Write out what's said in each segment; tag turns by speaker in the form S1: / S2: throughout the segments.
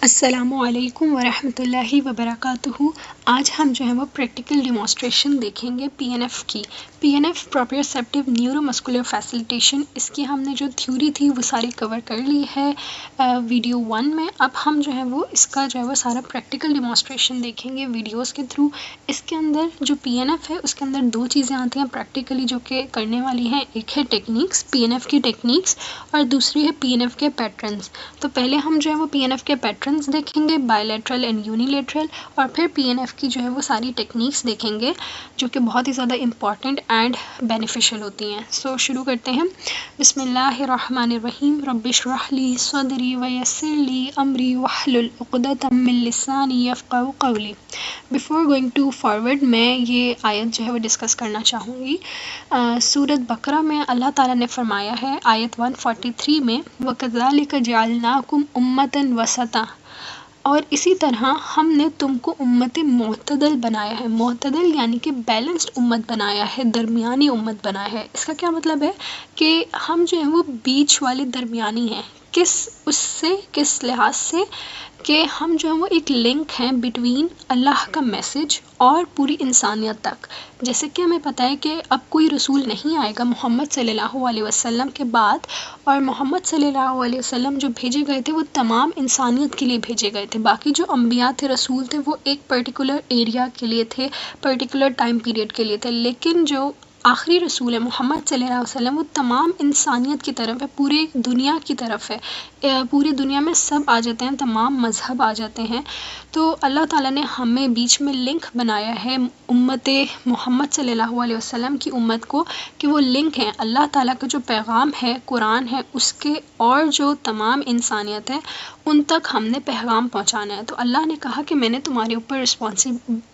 S1: अस्सलामुअलैकुम वरहमतुल्लाहि वबरकातुहू। आज हम जो है वो प्रैक्टिकल डेमोंस्ट्रेशन देखेंगे पीएनएफ की। पीएनएफ प्रोप्रियोसेप्टिव न्यूरोमस्कुलर फैसिलिटेशन, इसकी हमने जो थ्योरी थी वो सारी कवर कर ली है वीडियो 1 में। अब हम जो है वो इसका जो है वो सारा प्रैक्टिकल डेमोंस्ट्रेशन देखेंगे वीडियोस के थ्रू। इसके अंदर जो पीएनएफ है उसके अंदर दो चीज़ें आती हैं प्रैक्टिकली जो कि करने वाली हैं। एक है टेक्निक्स, पीएनएफ की टेक्निक्स, और दूसरी है पीएनएफ के पैटर्न्स। तो पहले हम जो है वो पीएनएफ के पैटर्न्स देखेंगे, बायलैटरल एंड यूनिलैटरल, और फिर पीएनएफ की जो है वो सारी टेक्निक्स देखेंगे जो कि बहुत ही ज़्यादा इंपॉर्टेंट एंड बेनिफिशियल होती हैं। सो शुरू करते हैं। बिस्मिल्लाहिर्रहमानिर्रहीम। रब्बिश्रह ली सदरी वयस्सिर ली अमरी वहलुल उक़दतम मिन लिसानी यफ़क़हू क़ौली। बिफ़ोर गोइंग टू फॉरवर्ड, मैं ये आयत जो है वो डिस्कस करना चाहूँगी। सूरत बकरा में अल्लाह ताला ने फरमाया है आयत 143 में, वकज़ालिक जअलनाकुम उम्मतन वसता, और इसी तरह हमने तुमको उम्मत मोअतदल बनाया है। मोअतदल यानी कि बैलेंस्ड उम्मत बनाया है, दरमियानी उम्मत बनाया है। इसका क्या मतलब है कि हम जो है वो बीच वाले दरमियानी हैं। किस लिहाज से कि हम जो है वो एक लिंक हैं बिटवीन अल्लाह का मैसेज और पूरी इंसानियत तक। जैसे कि हमें पता है कि अब कोई रसूल नहीं आएगा मोहम्मद सल्लल्लाहु अलैहि वसल्लम के बाद, और मोहम्मद सल्लल्लाहु अलैहि वसल्लम जो भेजे गए थे वो तमाम इंसानियत के लिए भेजे गए थे। बाकी जो अंबिया थे, रसूल थे, वो एक पर्टिकुलर एरिया के लिए थे, पर्टिकुलर टाइम पीरियड के लिए थे। लेकिन जो आखिरी रसूल है मोहम्मद सल्लल्लाहु अलैहि वसल्लम, वो तमाम इंसानियत की तरफ है, पूरी दुनिया की तरफ है। पूरी दुनिया में सब आ जाते हैं, तमाम मज़हब आ जाते हैं। तो अल्लाह ताला ने हमें बीच में लिंक बनाया है उम्मत मोहम्मद सल्लल्लाहु अलैहि वसल्लम की उम्मत को, कि वो लिंक है अल्लाह ताला का जो पैगाम है, कुरान है उसके, और जो तमाम इंसानियत है उन तक हमने पैगाम पहुंचाना है। तो अल्लाह ने कहा कि मैंने तुम्हारे ऊपर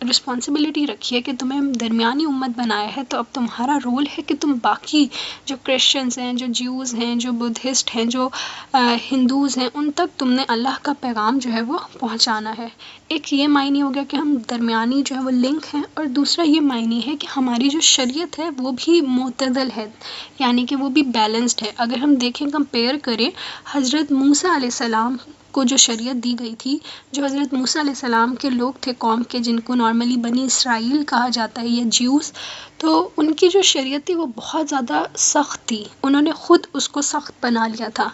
S1: रिस्पॉन्सिबिलिटी रखी है कि तुम्हें दरमियानी उम्मत बनाया है। तो अब तुम्हारा रोल है कि तुम बाकी जो क्रिश्चियंस हैं, जो ज्यूज़ हैं, जो बुद्धिस्ट हैं, जो हिंदूज़ हैं, उन तक तुमने अल्लाह का पैगाम जो है वो पहुंचाना है। एक ये मायने हो गया कि हम दरमियानी जो है वो लिंक हैं, और दूसरा ये मायने है कि हमारी जो शरीयत है वो भी मुतदल है, यानी कि वो भी बैलेंस्ड है। अगर हम देखें, कंपेयर करें हज़रत मूसा अलैहिस्सलाम को जो शरीयत दी गई थी, जो हज़रत मूसा अलैहिस्सलाम के लोग थे कौम के, जिनको नॉर्मली बनी इसराइल कहा जाता है या ज्यूज़, तो उनकी जो शरीयत थी वो बहुत ज़्यादा सख्त थी। उन्होंने ख़ुद उसको सख्त बना लिया था,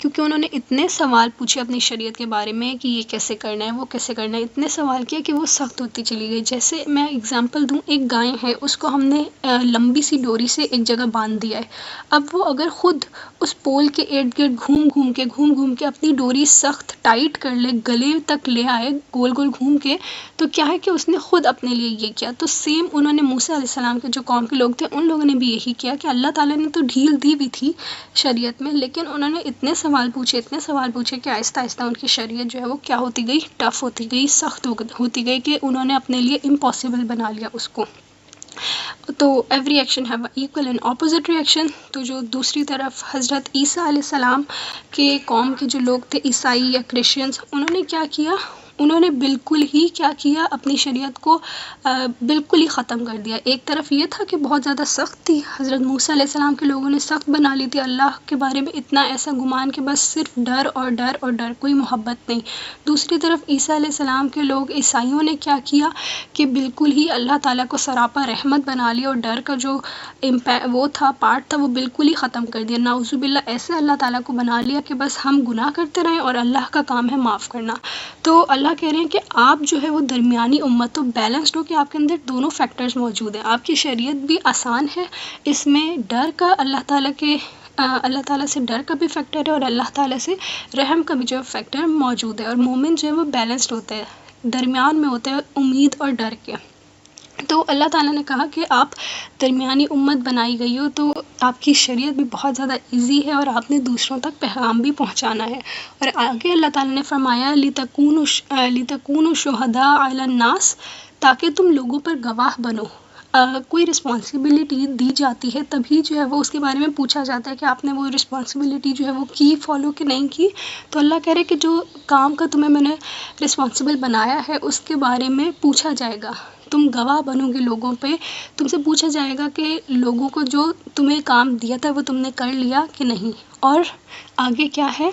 S1: क्योंकि उन्होंने इतने सवाल पूछे अपनी शरीयत के बारे में कि ये कैसे करना है, वो कैसे करना है, इतने सवाल किए कि वो सख्त होती चली गई। जैसे मैं एग्ज़ाम्पल दूँ, एक गाय है, उसको हमने लंबी सी डोरी से एक जगह बांध दिया है। अब वो अगर ख़ुद उस पोल के इर्द गिर्द घूम घूम के अपनी डोरी सख्त टाइट कर ले, गले तक ले आए गोल गोल घूम के, तो क्या है कि उसने ख़ुद अपने लिए ये किया। तो सेम उन्होंने मूसा अलैहिस्सलाम के जो कौम के लोग थे उन लोगों ने भी यही किया कि अल्लाह ताला ने तो ढील दी भी थी शरीयत में, लेकिन उन्होंने इतने सवाल पूछे कि आहिस्ता आहिस्ता उनकी शरीयत जो है वो क्या होती गई, टफ़ होती गई, सख्त होती गई, कि उन्होंने अपने लिए इम्पॉसिबल बना लिया उसको। तो every action have equal and opposite reaction. तो जो दूसरी तरफ हज़रत ईसा अलैहिस्सलाम के कौम के जो लोग थे, ईसाई या क्रिश्चियंस, उन्होंने क्या किया, उन्होंने बिल्कुल ही क्या किया, अपनी शरीयत को बिल्कुल ही ख़त्म कर दिया। एक तरफ ये था कि बहुत ज़्यादा सख्त थी, हज़रत मूसा अलैहिस्सलाम के लोगों ने सख्त बना ली थी, अल्लाह के बारे में इतना ऐसा गुमान कि बस सिर्फ डर और डर और डर, कोई मोहब्बत नहीं। दूसरी तरफ ईसा अलैहिस्सलाम के लोग, ईसाइयों ने क्या किया कि बिल्कुल ही अल्लाह ताला को सरापा रहमत बना लिया, और डर का जो वो था, पार्ट था, वो बिल्कुल ही ख़त्म कर दिया। नाउज़ुबिल्लाह, ऐसे अल्लाह ताला को बना लिया कि बस हम गुनाह करते रहें और अल्लाह का काम है माफ़ करना। तो अल्लाह कह रहे हैं कि आप जो है वो दरमियानी उम्मत, तो बैलेंस्ड हो कि आपके अंदर दोनों फैक्टर्स मौजूद हैं। आपकी शरीयत भी आसान है, इसमें डर का, अल्लाह ताला से डर का भी फैक्टर है, और अल्लाह ताला से रहम का भी जो फैक्टर मौजूद है। और मोमिन जो है वो बैलेंस्ड होता है, दरमियान में होता है उम्मीद और डर के। तो अल्लाह ताला ने कहा कि आप दरमियानी उम्मत बनाई गई हो, तो आपकी शरीयत भी बहुत ज़्यादा इजी है, और आपने दूसरों तक पैगाम भी पहुंचाना है। और आगे अल्लाह ताला ने फरमाया लितकूनु शुहदा अलन नास, ताकि तुम लोगों पर गवाह बनो। कोई रिस्पॉन्सिबिलिटी दी जाती है तभी जो है वो उसके बारे में पूछा जाता है कि आपने वो रिस्पॉन्सिबिलिटी जो है वो की, फॉलो कि नहीं की। तो अल्लाह कह रहे हैं कि जो काम का तुम्हें मैंने रिस्पॉन्सिबल बनाया है उसके बारे में पूछा जाएगा तुम गवाह बनोगे लोगों पे। तुमसे पूछा जाएगा कि लोगों को जो तुम्हें काम दिया था वो तुमने कर लिया कि नहीं। और आगे क्या है,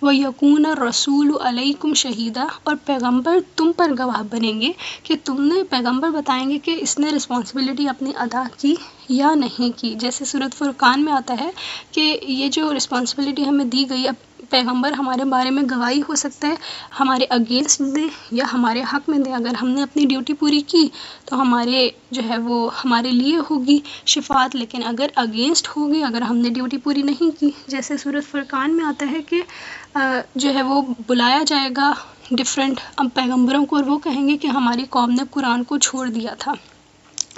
S1: वयकून रसूल अलैकुम शहीदा, और पैगंबर तुम पर गवाह बनेंगे कि तुमने, पैगंबर बताएंगे कि इसने रिस्पॉन्सिबिलिटी अपनी अदा की या नहीं की। जैसे सूरत फुरकान में आता है कि ये जो रिस्पॉन्सिबिलिटी हमें दी गई, अब पैगंबर हमारे बारे में गवाही हो सकता है हमारे अगेंस्ट दे या हमारे हक़ में दे। अगर हमने अपनी ड्यूटी पूरी की तो हमारे जो है वो हमारे लिए होगी शिफात, लेकिन अगर अगेंस्ट होगी अगर हमने ड्यूटी पूरी नहीं की, जैसे सूरत फुरकान में आता है कि जो है वो बुलाया जाएगा डिफरेंट पैगंबरों को और वो कहेंगे कि हमारी कौम ने कुरान को छोड़ दिया था।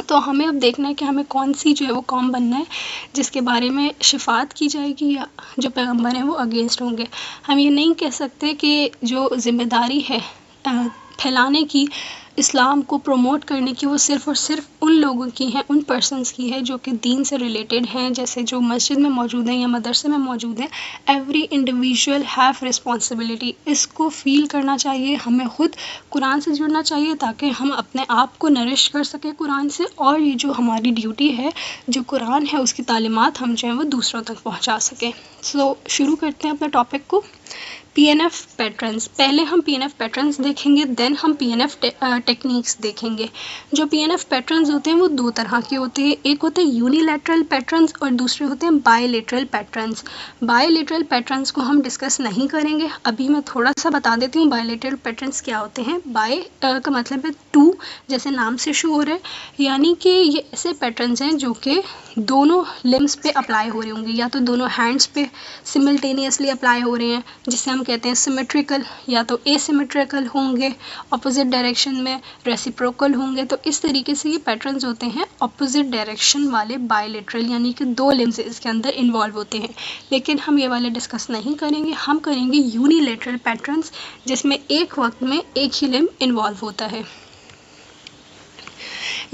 S1: तो हमें अब देखना है कि हमें कौन सी जो है वो कौम बनना है जिसके बारे में शिफात की जाएगी या जो पैगंबर हैं वो अगेंस्ट होंगे। हम ये नहीं कह सकते कि जो ज़िम्मेदारी है फैलाने की, इस्लाम को प्रमोट करने की, वो सिर्फ़ और सिर्फ उन लोगों की है, उन पर्सन्स की है जो कि दीन से रिलेटेड हैं, जैसे जो मस्जिद में मौजूद हैं या मदरसे में मौजूद हैं। एवरी इंडिविजुअल हैव रिस्पॉन्सिबिलिटी, इसको फ़ील करना चाहिए, हमें ख़ुद कुरान से जुड़ना चाहिए ताकि हम अपने आप को नरिश कर सकें कुरान से, और ये जो हमारी ड्यूटी है, जो कुरान है उसकी तालीमात हम जो है वो दूसरों तक पहुँचा सकें। सो शुरू करते हैं अपने टॉपिक को। PNF पैटर्न्स, पहले हम PNF पैटर्न्स देखेंगे, देन हम PNF टेक्निक्स देखेंगे। जो PNF पैटर्न्स होते हैं वो दो तरह के होते हैं, एक होते हैं यूनिलैटरल पैटर्न्स और दूसरे होते हैं बायलैटरल पैटर्न्स। बायलैटरल पैटर्न्स को हम डिस्कस नहीं करेंगे, अभी मैं थोड़ा सा बता देती हूँ बायलैटरल पैटर्न्स क्या होते हैं। बाय का मतलब है टू, जैसे नाम से शो हो रहा है, यानी कि ये ऐसे पैटर्न्स हैं जो कि दोनों लिम्स पे अप्लाई हो रहे होंगे, या तो दोनों हैंड्स पे सिमल्टेनियसली अप्लाई हो रहे हैं जिसे हम कहते हैं सिमेट्रिकल, या तो एसिमेट्रिकल होंगे अपोजिट डायरेक्शन में, रेसिप्रोकल होंगे। तो इस तरीके से ये पैटर्न्स होते हैं अपोजिट डायरेक्शन वाले बायलैटरल, यानी कि दो लिम्स इसके अंदर इन्वॉल्व होते हैं। लेकिन हम ये वाले डिस्कस नहीं करेंगे, हम करेंगे यूनिलैटरल पैटर्न्स जिसमें एक वक्त में एक ही लिम्ब इन्वॉल्व होता है।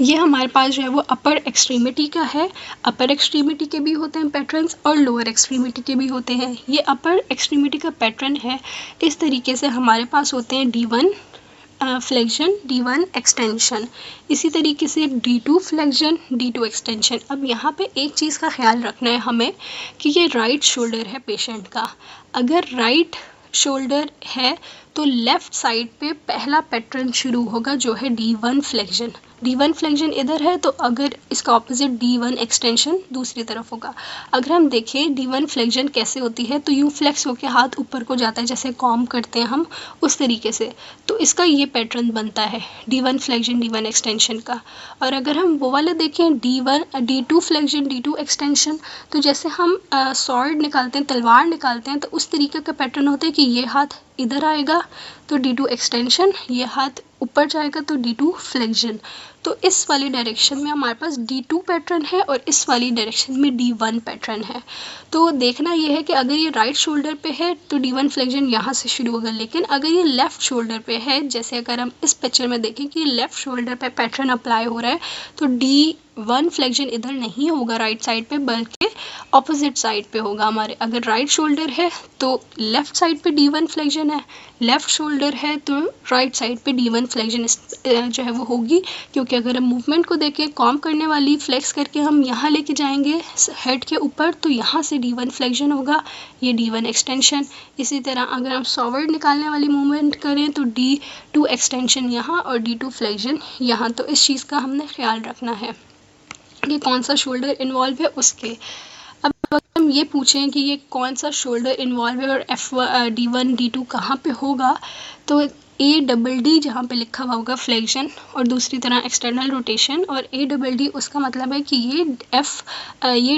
S1: ये हमारे पास जो है वो अपर एक्सट्रीमिटी का है, अपर एक्सट्रीमिटी के भी होते हैं पैटर्न्स और लोअर एक्सट्रीमिटी के भी होते हैं। ये अपर एक्सट्रीमिटी का पैटर्न है, इस तरीके से हमारे पास होते हैं D1 फ्लेक्शन, D1 एक्सटेंशन, इसी तरीके से D2 फ्लेक्शन, D2 एक्सटेंशन। अब यहाँ पे एक चीज़ का ख्याल रखना है हमें कि ये राइट शोल्डर है पेशेंट का, अगर राइट शोल्डर है तो लेफ़्ट साइड पे पहला पैटर्न शुरू होगा जो है D1 फ्लेक्शन। D1 फ्लेक्शन इधर है तो अगर इसका ऑपोजिट D1 एक्सटेंशन दूसरी तरफ होगा। अगर हम देखें D1 फ्लेक्शन कैसे होती है तो यूँ फ्लेक्स होकर हाथ ऊपर को जाता है, जैसे कॉम करते हैं हम उस तरीके से, तो इसका ये पैटर्न बनता है D1 फ्लेक्शन D1 एक्सटेंशन का। और अगर हम वो वाला देखें D2 फ्लेक्शन D2 एक्सटेंशन, तो जैसे हम स्वॉर्ड निकालते हैं, तलवार निकालते हैं, तो उस तरीके का पैटर्न होता है कि ये हाथ इधर आएगा तो D2 एक्सटेंशन, ये हाथ ऊपर जाएगा तो D2 फ्लेक्शन। तो इस वाली डायरेक्शन में हमारे पास D2 पैटर्न है और इस वाली डायरेक्शन में D1 पैटर्न है। तो देखना ये है कि अगर ये राइट शोल्डर पे है तो D1 फ्लेक्शन यहाँ से शुरू होगा, लेकिन अगर ये लेफ़्ट शोल्डर पे है, जैसे अगर हम इस पिक्चर में देखें कि लेफ़्ट शोल्डर पे पैटर्न अप्लाई हो रहा है, तो D1 फ्लेक्शन इधर नहीं होगा राइट साइड पे, बल्कि ऑपोजिट साइड पे होगा हमारे। अगर राइट शोल्डर है तो लेफ़्ट साइड पे D1 फ्लेक्शन है, लेफ़्ट शोल्डर है तो राइट साइड पे D1 फ्लेक्शन जो है वो होगी। क्योंकि अगर हम मूवमेंट को देखें, कॉम करने वाली फ्लेक्स करके हम यहाँ लेके जाएंगे हेड के ऊपर, तो यहाँ से D1 फ्लेक्शन होगा, ये D1 एक्सटेंशन। इसी तरह अगर हम फॉरवर्ड निकालने वाली मूवमेंट करें तो D2 एक्सटेंशन यहाँ और D2 फ्लेक्शन यहाँ। तो इस चीज़ का हमने ख्याल रखना है कि कौन सा शोल्डर इन्वॉल्व है उसके। अब अगर हम ये पूछें कि ये कौन सा शोल्डर इन्वॉल्व है और D1 D2 कहाँ पे होगा, तो ADD जहाँ पे लिखा हुआ होगा फ्लेक्शन और दूसरी तरह एक्सटर्नल रोटेशन, और ADD उसका मतलब है कि ये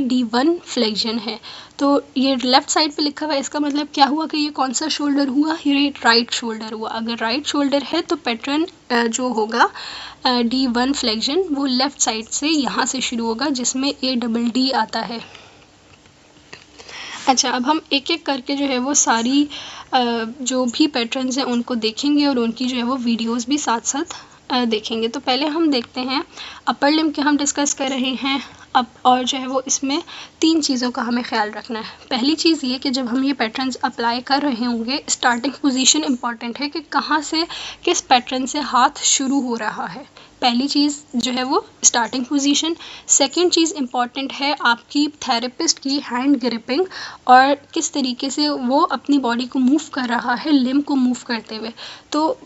S1: D1 फ्लेक्शन है। तो ये लेफ़्ट साइड पे लिखा हुआ है, इसका मतलब क्या हुआ कि ये कौन सा शोल्डर हुआ, ये राइट शोल्डर हुआ। अगर राइट शोल्डर है तो पैटर्न जो होगा D1 फ्लेक्शन वो लेफ़्ट साइड से यहाँ से शुरू होगा जिसमें ADD आता है। अच्छा, अब हम एक एक करके जो है वो सारी जो भी पैटर्न्स हैं उनको देखेंगे और उनकी जो है वो वीडियोस भी साथ साथ देखेंगे। तो पहले हम देखते हैं अपर लिम्ब के हम डिस्कस कर रहे हैं अब, और जो है वो इसमें 3 चीज़ों का हमें ख्याल रखना है। पहली चीज़ ये कि जब हम ये पैटर्न्स अप्लाई कर रहे होंगे, स्टार्टिंग पोजीशन इंपॉर्टेंट है कि कहाँ से, किस पैटर्न से हाथ शुरू हो रहा है। पहली चीज़ जो है वो स्टार्टिंग पोजीशन। सेकंड चीज़ इम्पॉर्टेंट है आपकी थेरेपिस्ट की हैंड ग्रिपिंग और किस तरीके से वो अपनी बॉडी को मूव कर रहा है, लिम्ब को मूव करते हुए। तो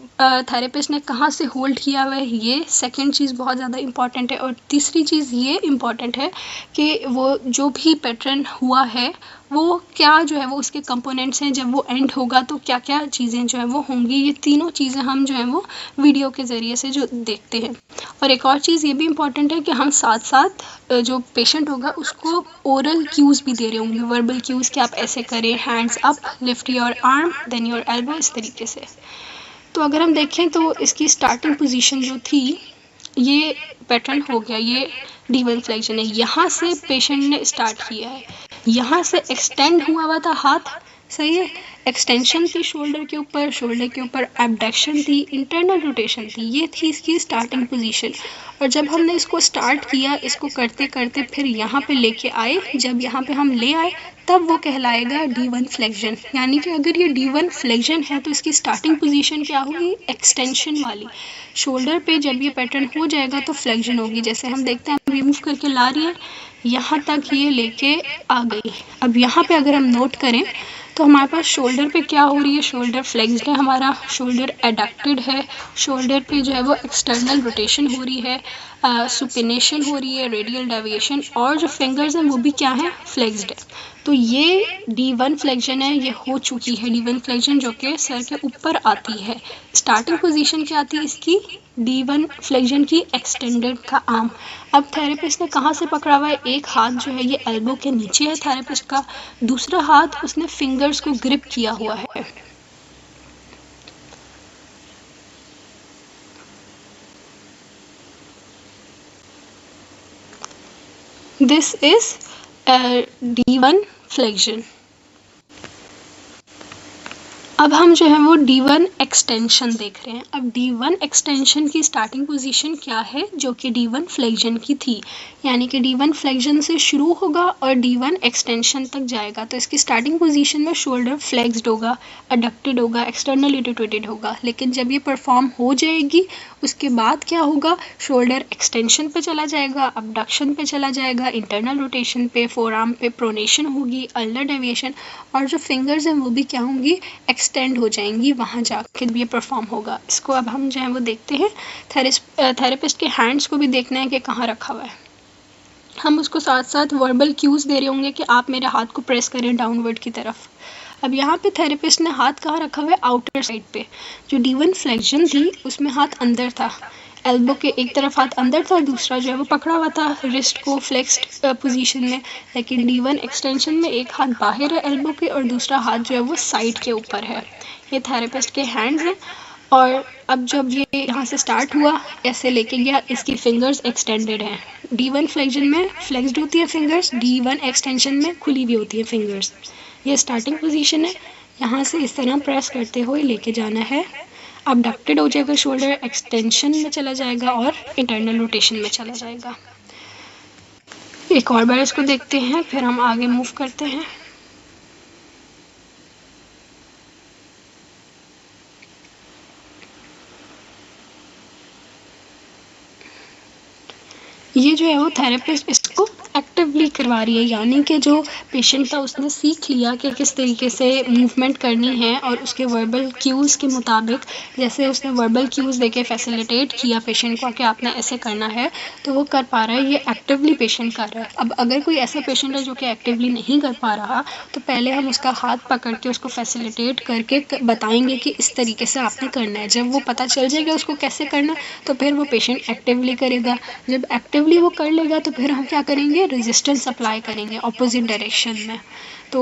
S1: थेरेपिस्ट ने कहाँ से होल्ड किया हुआ है, ये सेकंड चीज़ बहुत ज़्यादा इम्पॉर्टेंट है। और तीसरी चीज़ ये इम्पॉर्टेंट है कि वो जो भी पैटर्न हुआ है वो क्या जो है वो उसके कंपोनेंट्स हैं, जब वो एंड होगा तो क्या क्या चीज़ें जो है वो होंगी। ये तीनों चीज़ें हम जो है वो वीडियो के ज़रिए से जो देखते हैं। और एक और चीज़ ये भी इम्पॉर्टेंट है कि हम साथ साथ जो पेशेंट होगा उसको ओरल क्यूज़ भी दे रहे होंगे, वर्बल क्यूज़ कि आप ऐसे करें, hands up, lift your arm, then your elbow, इस तरीके से। तो अगर हम देखें तो इसकी स्टार्टिंग पोजीशन जो थी, ये पैटर्न हो गया, ये D1 फ्लेक्शन है। यहाँ से पेशेंट ने स्टार्ट किया है, यहाँ से एक्सटेंड हुआ था हाथ, सही है, एक्सटेंशन थी शोल्डर के ऊपर एब्डक्शन थी, इंटरनल रोटेशन थी, ये थी इसकी स्टार्टिंग पोजीशन। और जब हमने इसको स्टार्ट किया, इसको करते करते फिर यहाँ पे लेके आए, जब यहाँ पे हम ले आए तब वो कहलाएगा D1 फ्लेक्शन। यानी कि अगर ये D1 फ्लेक्शन है तो इसकी स्टार्टिंग पोजीशन क्या होगी, एक्सटेंशन वाली। शोल्डर पे जब ये पैटर्न हो जाएगा तो फ्लेक्शन होगी। जैसे हम देखते हैं रिमूव करके ला रही है, यहाँ तक ये लेके आ गई। अब यहाँ पे अगर हम नोट करें तो हमारे पास शोल्डर पे क्या हो रही है, शोल्डर फ्लेक्स्ड है, हमारा शोल्डर एडक्टेड है, शोल्डर पे जो है वो एक्सटर्नल रोटेशन हो रही है, सुपिनेशन हो रही है, रेडियल डेविएशन, और जो फिंगर्स हैं वो भी क्या है, फ्लेक्स्ड है। तो ये D1 फ्लेक्शन है, ये हो चुकी है D1 फ्लेक्शन, जो कि सर के ऊपर आती है। स्टार्टिंग पोजीशन क्या आती है इसकी, D1 फ्लेक्शन की एक्सटेंडेड का आर्म। अब थेरेपिस्ट ने कहाँ से पकड़ा हुआ है, एक हाथ जो है ये एल्बो के नीचे है थेरेपिस्ट का, दूसरा हाथ उसने फिंगर्स को ग्रिप किया हुआ है। This is D1 flexion. अब हम जो है वो D1 एक्सटेंशन देख रहे हैं। अब D1 एक्सटेंशन की स्टार्टिंग पोजीशन क्या है, जो कि D1 फ्लेक्शन की थी, यानी कि D1 फ्लेक्शन से शुरू होगा और D1 एक्सटेंशन तक जाएगा। तो इसकी स्टार्टिंग पोजीशन में शोल्डर फ्लेक्स्ड होगा, अडक्टेड होगा, एक्सटर्नली रोटेटेड होगा। लेकिन जब ये परफॉर्म हो जाएगी उसके बाद क्या होगा, शोल्डर एक्सटेंशन पे चला जाएगा, अबडक्शन पे चला जाएगा, इंटरनल रोटेशन पे, फोरआर्म पे प्रोनेशन होगी, अल्नर डेविएशन, और जो फिंगर्स हैं वो भी क्या होंगी, एक्सटेंड हो जाएंगी, वहाँ जाके भी ये परफॉर्म होगा। इसको अब हम जो है वो देखते हैं। थेरेपिस्ट के हैंड्स को भी देखना है कि कहाँ रखा हुआ है। हम उसको साथ साथ वर्बल क्यूज़ दे रहे होंगे कि आप मेरे हाथ को प्रेस करें डाउनवर्ड की तरफ। अब यहाँ पे थेरेपिस्ट ने हाथ कहाँ रखा हुआ है, आउटर साइड पे। जो D1 फ्लेक्शन थी उसमें हाथ अंदर था, एल्बो के एक तरफ हाथ अंदर था, दूसरा जो है वो पकड़ा हुआ था रिस्ट को फ्लेक्स्ड पोजीशन में। लेकिन D1 एक्सटेंशन में एक हाथ बाहर है एल्बो के और दूसरा हाथ जो है वो साइड के ऊपर है। ये थेरेपिस्ट के हैंड्स हैं। और अब जब ये यहाँ से स्टार्ट हुआ, ऐसे लेके गया, इसकी फिंगर्स एक्सटेंडेड हैं। D1 फ्लेक्शन में फ्लेक्स्ड होती है फिंगर्स, D1 एक्सटेंशन में खुली भी होती है फिंगर्स। ये स्टार्टिंग पोजीशन है, यहाँ से इस तरह प्रेस करते हुए लेके जाना है, अबडक्टेड हो जाएगा, शोल्डर एक्सटेंशन में चला जाएगा और इंटरनल रोटेशन में चला जाएगा। एक और बार इसको देखते हैं, फिर हम आगे मूव करते हैं। ये जो है वो थेरेपिस्ट इसको एक्टिवली करवा रही है, यानी कि जो पेशेंट था उसने सीख लिया कि किस तरीके से मूवमेंट करनी है, और उसके वर्बल क्यूज़ के मुताबिक, जैसे उसने वर्बल क्यूज़ देके फैसिलिटेट किया पेशेंट को कि आपने ऐसे करना है, तो वो कर पा रहा है, ये एक्टिवली पेशेंट कर रहा है। अब अगर कोई ऐसा पेशेंट है जो कि एक्टिवली नहीं कर पा रहा, तो पहले हम उसका हाथ पकड़ के उसको फैसिलिटेट करके बताएंगे कि इस तरीके से आपने करना है। जब वो पता चल जाएगा उसको कैसे करना, तो फिर वो पेशेंट एक्टिवली करेगा। जब एक्टिवली वो कर लेगा तो फिर हम क्या करेंगे, रेजिस्टेंस अप्लाई करेंगे ऑपोजिट डायरेक्शन में। तो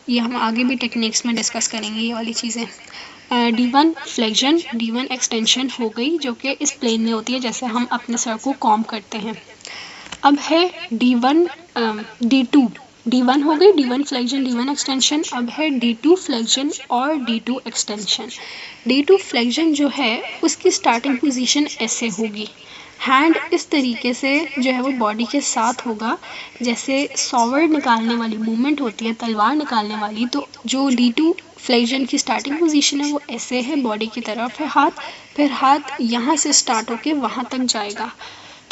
S1: ये हम आगे भी टेक्निक्स में डिस्कस करेंगे ये वाली चीज़ें। D1 फ्लेक्शन, D1 एक्सटेंशन हो गई, जो कि इस प्लेन में होती है, जैसे हम अपने सर को कॉम करते हैं। अब है D2, D1 हो गई, D1 फ्लेक्शन, D1 एक्सटेंशन। अब है D2 फ्लेक्शन और D2 एक्सटेंशन। D2 फ्लेक्शन जो है उसकी स्टार्टिंग पोजीशन ऐसे होगी, हैंड इस तरीके से जो है वो बॉडी के साथ होगा, जैसे सॉवर्ड निकालने वाली मूवमेंट होती है, तलवार निकालने वाली। तो जो D2 फ्लेक्शन की स्टार्टिंग पोजीशन है वो ऐसे है, बॉडी की तरफ है हाथ, फिर हाथ यहाँ से स्टार्ट होके वहाँ तक जाएगा।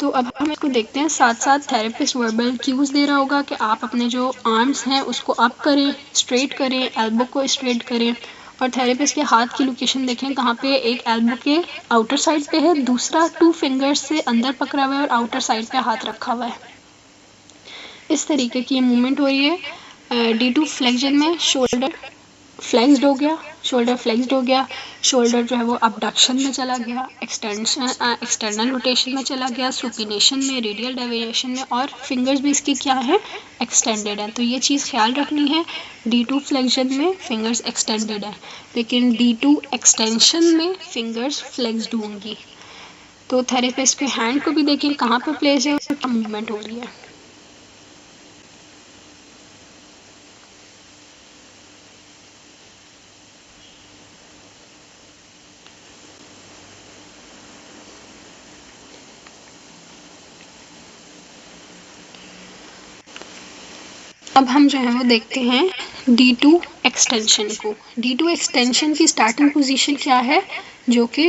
S1: तो अब हम इसको देखते हैं, साथ साथ थेरेपिस्ट वर्बल क्यूज दे रहा होगा कि आप अपने जो आर्म्स हैं उसको अप करें, स्ट्रेट करें, एल्बो को स्ट्रेट करें, और थेरेपिस्ट के हाथ की लोकेशन देखें कहाँ पे, एक एल्बो के आउटर साइड पे है, दूसरा 2 फिंगर्स से अंदर पकड़ा हुआ है और आउटर साइड पे हाथ रखा हुआ है। इस तरीके की मूवमेंट हो रही है। D2 फ्लेक्शन में शोल्डर फ्लेक्स्ड हो गया, शोल्डर फ्लेक्स्ड हो गया, शोल्डर जो है वो अबडक्शन में चला गया, एक्सटर्नल रोटेशन में चला गया, सुपिनेशन में, रेडियल डेविएशन में, और फिंगर्स भी इसके क्या है, एक्सटेंडेड है। तो ये चीज़ ख्याल रखनी है, D2 फ्लेक्शन में फिंगर्स एक्सटेंडेड है, लेकिन D2 एक्सटेंशन में फिंगर्स फ्लेक्स्ड होंगी। तो थेरेपिस्ट के हैंड को भी देखें कहाँ पर प्लेस है और क्या मूवमेंट हो रही है। अब हम जो है वो देखते हैं D2 एक्सटेंशन को। D2 एक्सटेंशन की स्टार्टिंग पोजीशन क्या है, जो कि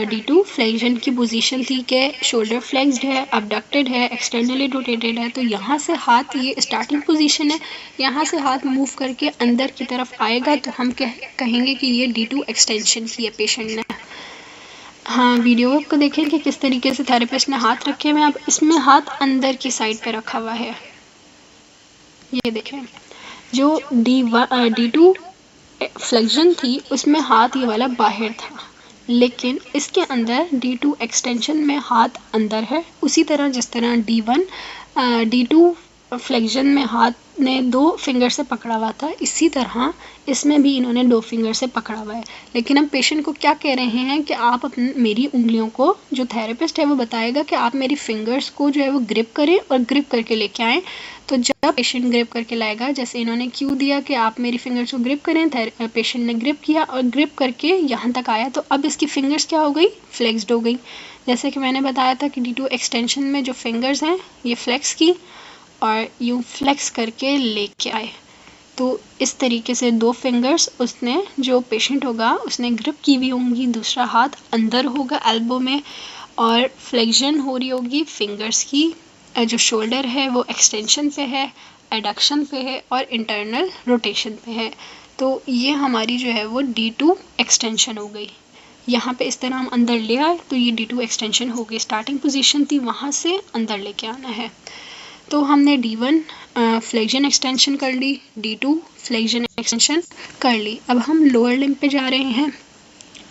S1: D2 फ्लेक्शन की पोजीशन थी कि शोल्डर फ्लेक्स्ड है, अबडक्टेड है, एक्सटर्नली रोटेटेड है। तो यहाँ से हाथ, ये स्टार्टिंग पोजीशन है, यहाँ से हाथ मूव करके अंदर की तरफ आएगा तो हम कहेंगे कि ये D2 एक्सटेंशन की है पेशेंट ने। हाँ, वीडियो को देखें कि किस तरीके से थेरेपिस्ट ने हाथ रखे हुए हैं। अब इसमें हाथ अंदर की साइड पे रखा हुआ है, ये देखें, जो D2 फ्लेक्शन थी उसमें हाथ ये वाला बाहर था, लेकिन इसके अंदर D2 एक्सटेंशन में हाथ अंदर है। उसी तरह जिस तरह D2 फ्लेक्शन में हाथ ने 2 फिंगर से पकड़ा हुआ था, इसी तरह इसमें भी इन्होंने 2 फिंगर से पकड़ा हुआ है। लेकिन हम पेशेंट को क्या कह रहे हैं कि आप मेरी उंगलियों को, जो थेरेपिस्ट है वो बताएगा कि आप मेरी फिंगर्स को जो है वो ग्रिप करें और ग्रिप करके लेके आएँ। तो जब पेशेंट ग्रिप करके लाएगा, जैसे इन्होंने क्यू दिया कि आप मेरी फिंगर्स को ग्रिप करें, पेशेंट ने ग्रिप किया और ग्रिप करके यहाँ तक आया, तो अब इसकी फिंगर्स क्या हो गई, फ्लेक्स्ड हो गई। जैसे कि मैंने बताया था कि D2 एक्सटेंशन में जो फिंगर्स हैं ये फ्लेक्स की और यूँ फ्लेक्स करके लेके आए। तो इस तरीके से 2 फिंगर्स उसने, जो पेशेंट होगा उसने ग्रिप की हुई होंगी, दूसरा हाथ अंदर होगा एल्बो में, और फ्लेक्शन हो रही होगी फिंगर्स की। जो शोल्डर है वो एक्सटेंशन पे है, एडक्शन पे है और इंटरनल रोटेशन पे है। तो ये हमारी जो है वो D2 एक्सटेंशन हो गई। यहाँ पे इस तरह हम अंदर ले आए तो ये D2 एक्सटेंशन हो गई। स्टार्टिंग पोजीशन थी, वहाँ से अंदर लेके आना है। तो हमने D1 फ्लेक्शन एक्सटेंशन कर ली, D2 फ्लेक्शन एक्सटेंशन कर ली। अब हम लोअर लिम्ब पे जा रहे हैं।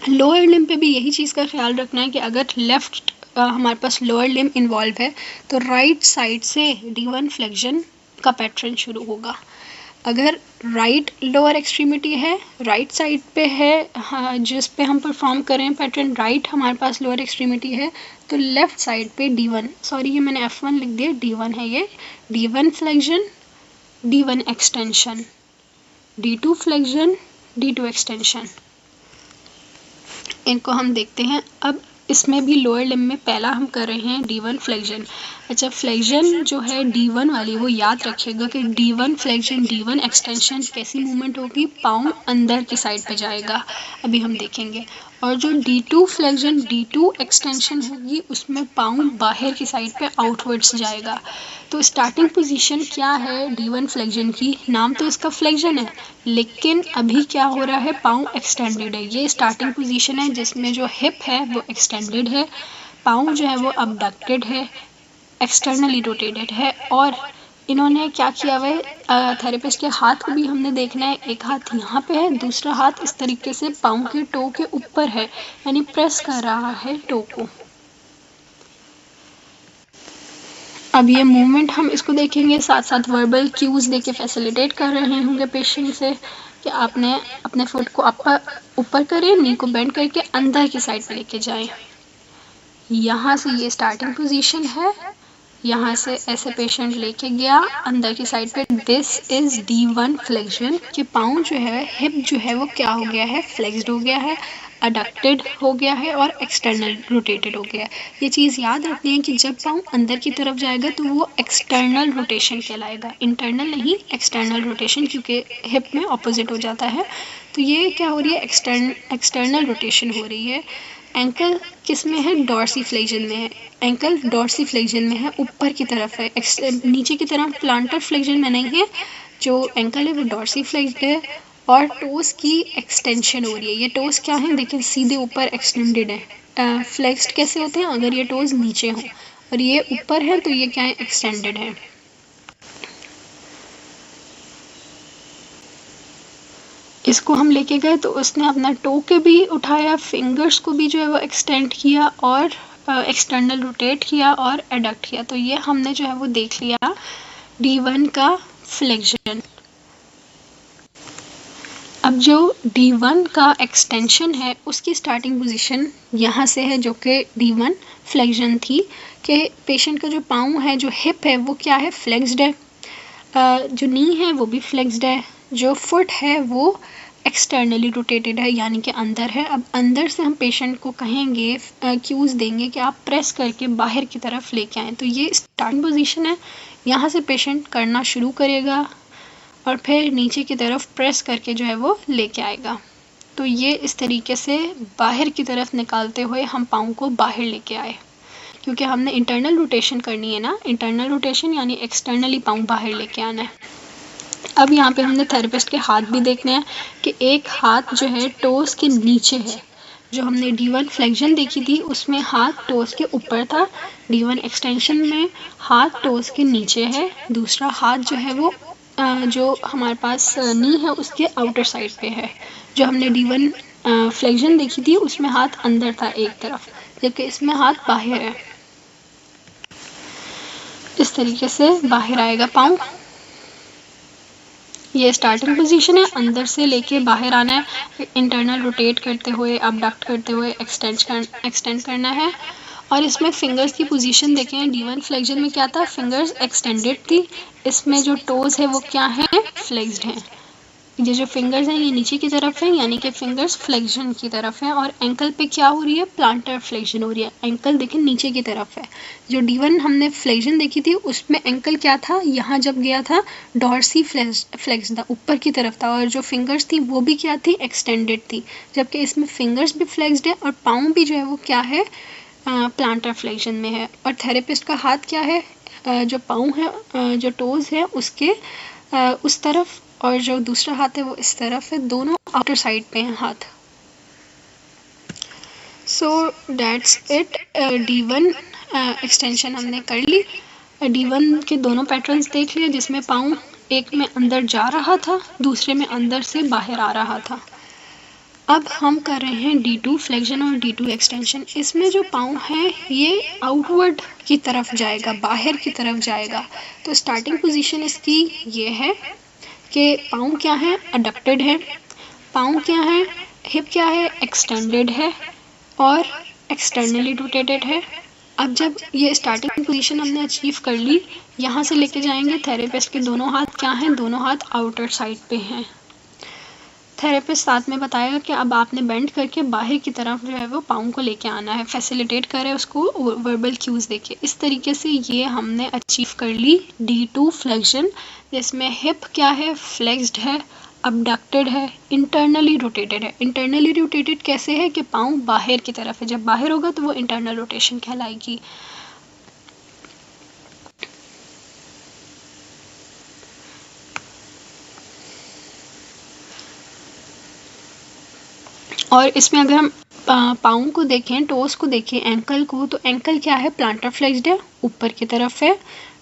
S1: लोअर लिम्ब पे भी यही चीज़ का ख्याल रखना है कि अगर लेफ़्ट हमारे पास लोअर लिम्ब इन्वॉल्व है तो राइट साइड से D1 फ्लेक्शन का पैटर्न शुरू होगा। अगर राइट लोअर एक्सट्रीमिटी है, राइट साइड पे है, हाँ, जिस पे हम परफॉर्म करें पैटर्न, राइट हमारे पास लोअर एक्सट्रीमिटी है, तो लेफ़्ट साइड पे D1, सॉरी ये मैंने F1 लिख दिया, D1 है ये, D1 flexion, D1 extension, D2 flexion, D2 extension. इनको हम देखते हैं। अब इसमें भी लोअर लिम्ब में पहला हम कर रहे हैं D1 फ्लेक्शन। अच्छा, फ्लेक्शन जो है D1 वाली, वो याद रखिएगा कि D1 फ्लेक्शन, D1 एक्सटेंशन कैसी मूवमेंट होगी, पाँव अंदर की साइड पे जाएगा, अभी हम देखेंगे। और जो D2 फ्लेक्शन, D2 एक्सटेंशन होगी उसमें पाँव बाहर की साइड पे आउटवर्ड्स जाएगा। तो स्टार्टिंग पोजीशन क्या है D1 फ्लेक्शन की, नाम तो इसका फ्लेक्शन है, लेकिन अभी क्या हो रहा है, पाँव एक्सटेंडेड है। ये स्टार्टिंग पोजीशन है जिसमें जो हिप है वो एक्सटेंडेड है, पाँव जो है वो अबडक्टेड है, एक्सटर्नली रोटेटेड है। और इन्होंने क्या किया हुआ है, थेरेपिस्ट के हाथ को भी हमने देखना है, एक हाथ यहाँ पे है, दूसरा हाथ इस तरीके से पाँव के टो के ऊपर है, यानी प्रेस कर रहा है टो को। अब ये मूवमेंट हम इसको देखेंगे, साथ साथ वर्बल क्यूज देके फैसिलिटेट कर रहे होंगे पेशेंट से कि आपने अपने फुट को ऊपर करें, नी को बेंड करके अंदर की साइड पे लेके जाएं। यहाँ से ये स्टार्टिंग पोजीशन है, यहाँ से ऐसे पेशेंट लेके गया अंदर की साइड पे। दिस इज D1 फ्लेक्शन, कि पाँव जो है, हिप जो है वो क्या हो गया है, फ्लेक्स्ड हो गया है। अडक्टेड हो गया है और एक्सटर्नल रोटेटेड हो गया है। ये चीज़ याद रखनी है कि जब पाँव अंदर की तरफ जाएगा तो वो एक्सटर्नल रोटेशन कहलाएगा, इंटरनल नहीं, एक्सटर्नल रोटेशन, क्योंकि हिप में ऑपोजिट हो जाता है। तो ये क्या हो रही है, एक्सटर्नल रोटेशन हो रही है। एंकल किस में है, डॉर्सीफ्लेक्शन में है। एंकल डॉर्सीफ्लेक्शन में है, ऊपर की तरफ है, नीचे की तरफ प्लांटर फ्लेक्शन में नहीं है। जो एंकल है वो डॉर्सीफ्लेक्स्ड है और टोस की एक्सटेंशन हो रही है। ये टोस क्या है, देखिए सीधे ऊपर एक्सटेंडेड है। फ्लेक्स्ड कैसे होते हैं, अगर ये टोस नीचे हो, और ये ऊपर है तो ये क्या है, एक्सटेंडेड है। इसको हम लेके गए तो उसने अपना टो के भी उठाया, फिंगर्स को भी जो है वो एक्सटेंड किया और एक्सटर्नल रोटेट किया और एडक्ट किया। तो ये हमने जो है वो देख लिया D1 का फ्लेक्शन। अब जो D1 का एक्सटेंशन है उसकी स्टार्टिंग पोजीशन यहाँ से है, जो कि D1 फ्लेक्शन थी, कि पेशेंट का जो पाँव है, जो हिप है वो क्या है, फ्लेक्स्ड है, जो नी है वो भी फ्लेक्स्ड है, जो फुट है वो एक्सटर्नली रोटेटेड है, यानी कि अंदर है। अब अंदर से हम पेशेंट को कहेंगे, क्यूज़ देंगे कि आप प्रेस करके बाहर की तरफ लेके आएँ। तो ये स्टार्टिंग पोजीशन है, यहाँ से पेशेंट करना शुरू करेगा और फिर नीचे की तरफ प्रेस करके जो है वो लेके आएगा। तो ये इस तरीके से बाहर की तरफ निकालते हुए हम पाँव को बाहर लेके आए, क्योंकि हमने इंटरनल रोटेशन करनी है ना, इंटरनल रोटेशन यानी एक्सटर्नली पाँव बाहर लेके आना है। अब यहाँ पे हमने थेरेपिस्ट के हाथ भी देखने हैं कि एक हाथ जो है टोस के नीचे है। जो हमने D1 फ्लेक्शन देखी थी उसमें हाथ टोस के ऊपर था, D1 एक्सटेंशन में हाथ टोस के नीचे है। दूसरा हाथ जो है वो जो हमारे पास नी है उसके आउटर साइड पे है। जो हमने D1 फ्लेक्शन देखी थी उसमें हाथ अंदर था एक तरफ, जबकि इसमें हाथ बाहर है। इस तरीके से बाहर आएगा पाँव। ये स्टार्टिंग पोजीशन है, अंदर से लेके बाहर आना है, इंटरनल रोटेट करते हुए, अबडक्ट करते हुए एक्सटेंड करना है। और इसमें फिंगर्स की पोजीशन देखें, D1 फ्लेक्शन में क्या था, फिंगर्स एक्सटेंडेड थी, इसमें जो टोज है वो क्या है, फ्लेक्स्ड हैं। ये जो फिंगर्स हैं ये नीचे की तरफ है, यानी कि फिंगर्स फ्लेक्शन की तरफ है। और एंकल पे क्या हो रही है, प्लांटर फ्लेक्शन हो रही है, एंकल देखें नीचे की तरफ है। जो D1 हमने फ्लेक्शन देखी थी उसमें एंकल क्या था, यहाँ जब गया था डॉर्सी फ्लेक्स था, ऊपर की तरफ था, और जो फिंगर्स थी वो भी क्या थी, एक्सटेंडेड थी। जबकि इसमें फिंगर्स भी फ्लेक्स्ड है और पाँव भी जो है वो क्या है, प्लांटर फ्लेक्शन में है। और थेरेपिस्ट का हाथ क्या है, जो पाँव है, जो टोज है उसके उस तरफ, और जो दूसरा हाथ है वो इस तरफ है, दोनों आउटर साइड पे हैं हाथ। So that's it. D1 extension हमने कर ली। D1 के दोनों पैटर्न्स देख लिए, जिसमें पाँव एक में अंदर जा रहा था, दूसरे में अंदर से बाहर आ रहा था। अब हम कर रहे हैं D2 फ्लेक्शन और D2 एक्सटेंशन। इसमें जो पाँव है ये आउटवर्ड की तरफ जाएगा, बाहर की तरफ जाएगा। तो स्टार्टिंग पोजीशन इसकी ये है कि पाँव क्या है, अडक्टेड है, पाँव क्या है, हिप क्या है, एक्सटेंडेड है और एक्सटर्नली रोटेटेड है। अब जब ये स्टार्टिंग पोजीशन हमने अचीव कर ली, यहाँ से लेके जाएंगे, थेरेपिस्ट के दोनों हाथ क्या हैं, दोनों हाथ आउटर साइड पे हैं। थेरेपिस्ट साथ में बताएगा कि अब आपने बेंड करके बाहर की तरफ जो है वो पाँव को लेके आना है, फैसिलिटेट करे उसको वर्बल क्यूज़ देके। इस तरीके से ये हमने अचीव कर ली D2 फ्लेक्शन, जिसमें हिप क्या है, फ्लेक्स्ड है, अबडक्टेड है, इंटरनली रोटेटेड है। इंटरनली रोटेटेड कैसे है कि पाँव बाहर की तरफ है, जब बाहर होगा तो वो इंटरनल रोटेशन कहलाएगी। और इसमें अगर हम पाँव को देखें, टोस को देखें, एंकल को, तो एंकल क्या है, प्लांटर फ्लेक्स्ड है, ऊपर की तरफ है।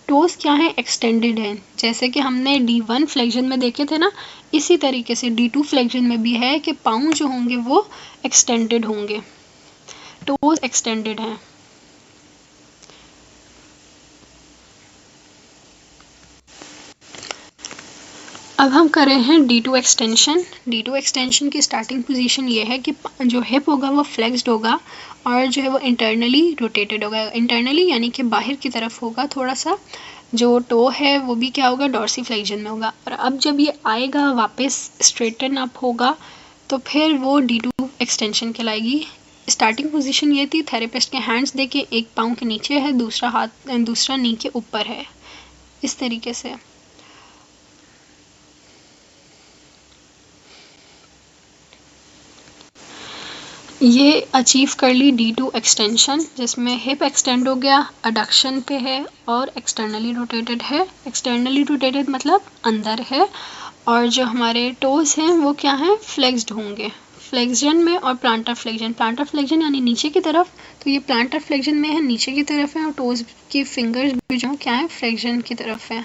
S1: टोस क्या है, एक्सटेंडेड है, जैसे कि हमने D1 फ्लेक्शन में देखे थे ना, इसी तरीके से D2 फ्लेक्शन में भी है कि पाँव जो होंगे वो एक्सटेंडेड होंगे, टोस एक्सटेंडेड हैं। अब हम कर रहे हैं D2 एक्सटेंशन। D2 एक्सटेंशन की स्टार्टिंग पोजीशन ये है कि जो हिप होगा वो फ्लेक्स्ड होगा और जो है वो इंटरनली रोटेटेड होगा। इंटरनली यानी कि बाहर की तरफ होगा थोड़ा सा। जो टो है वो भी क्या होगा, डॉर्सी फ्लेक्शन में होगा। और अब जब ये आएगा वापस स्ट्रेटन अप होगा तो फिर वो D2 एक्सटेंशन कहलाएगी। स्टार्टिंग पोजीशन ये थी, थेरेपिस्ट के हैंड्स देखिए, एक पाँव के नीचे है, दूसरा नी के ऊपर है, इस तरीके से। ये अचीव कर ली D2 एक्सटेंशन, जिसमें हिप एक्सटेंड हो गया, अडक्शन पे है और एक्सटर्नली रोटेटेड है। एक्सटर्नली रोटेटेड मतलब अंदर है, और जो हमारे टोज हैं वो क्या हैं, फ्लेक्स्ड होंगे फ्लेक्शन में, और प्लांटर फ्लेक्शन यानी नीचे की तरफ। तो ये प्लांटर फ्लेक्शन में है, नीचे की तरफ है, और टोज की फिंगर्स भी जो क्या है, फ्लेक्शन की तरफ है,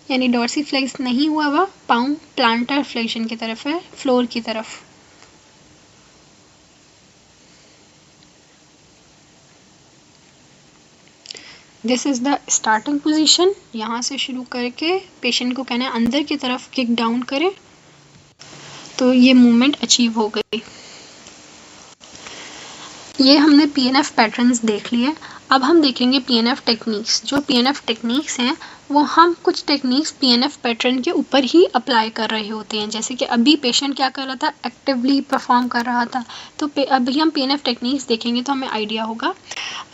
S1: यानी डॉर्सी फ्लेक्स नहीं हुआ हुआ, पाँव प्लांटर फ्लेक्शन की तरफ है, फ्लोर की तरफ। This is the starting position. यहाँ से शुरू करके पेशेंट को कहना है अंदर की तरफ किक डाउन करे, तो ये मूवमेंट अचीव हो गई। ये हमने PNF पैटर्न्स देख लिए। अब हम देखेंगे PNF टेक्निक्स। जो PNF टेक्निक्स हैं वो हम कुछ टेक्निक्स PNF पैटर्न के ऊपर ही अप्लाई कर रहे होते हैं। जैसे कि अभी पेशेंट क्या कर रहा था, एक्टिवली परफॉर्म कर रहा था, तो अभी हम PNF टेक्निक्स देखेंगे तो हमें आइडिया होगा।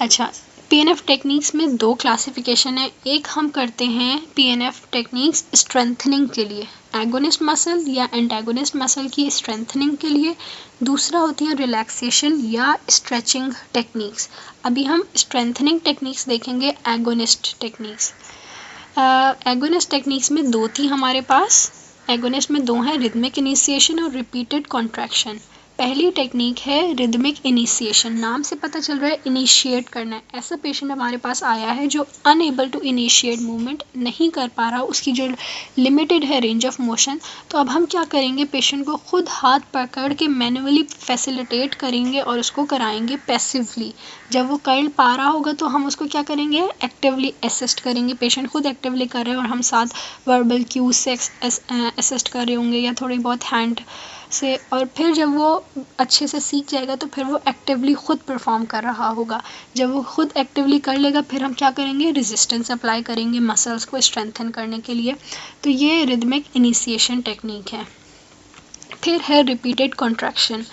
S1: अच्छा, PNF टेक्निक्स में दो क्लासिफिकेशन है। एक हम करते हैं PNF टेक्निक्स स्ट्रेंथनिंग के लिए, एगोनिस्ट मसल या एंटागोनिस्ट मसल की स्ट्रेंथनिंग के लिए। दूसरा होती है रिलैक्सेशन या स्ट्रेचिंग टेक्निक्स। अभी हम स्ट्रेंथनिंग टेक्निक्स देखेंगे, एगोनिस्ट टेक्निक्स। एगोनिस्ट टेक्निक्स में दो थी हमारे पास। एगोनिस्ट में दो हैं, रिदमिक इनिशिएशन और रिपीटेड कॉन्ट्रैक्शन। पहली टेक्निक है रिदमिक इनिशिएशन। नाम से पता चल रहा है इनिशिएट करना है। ऐसा पेशेंट हमारे पास आया है जो अनएबल टू इनिशिएट मूवमेंट नहीं कर पा रहा, उसकी जो लिमिटेड है रेंज ऑफ मोशन। तो अब हम क्या करेंगे, पेशेंट को खुद हाथ पकड़ के मैन्युअली फैसिलिटेट करेंगे और उसको कराएंगे पैसिवली। जब वो कर पा रहा होगा तो हम उसको क्या करेंगे, एक्टिवली असिस्ट करेंगे। पेशेंट खुद एक्टिवली कर रहे हैं और हम साथ वर्बल क्यूज से असिस्ट कर रहे होंगे या थोड़ी बहुत हैंड से, और फिर जब वो अच्छे से सीख जाएगा तो फिर वो एक्टिवली खुद परफॉर्म कर रहा होगा। जब वो खुद एक्टिवली कर लेगा फिर हम क्या करेंगे, रेजिस्टेंस अप्लाई करेंगे मसल्स को स्ट्रेंथन करने के लिए। तो ये रिदमिक इनिशिएशन टेक्निक है। फिर है रिपीटेड कॉन्ट्रैक्शन।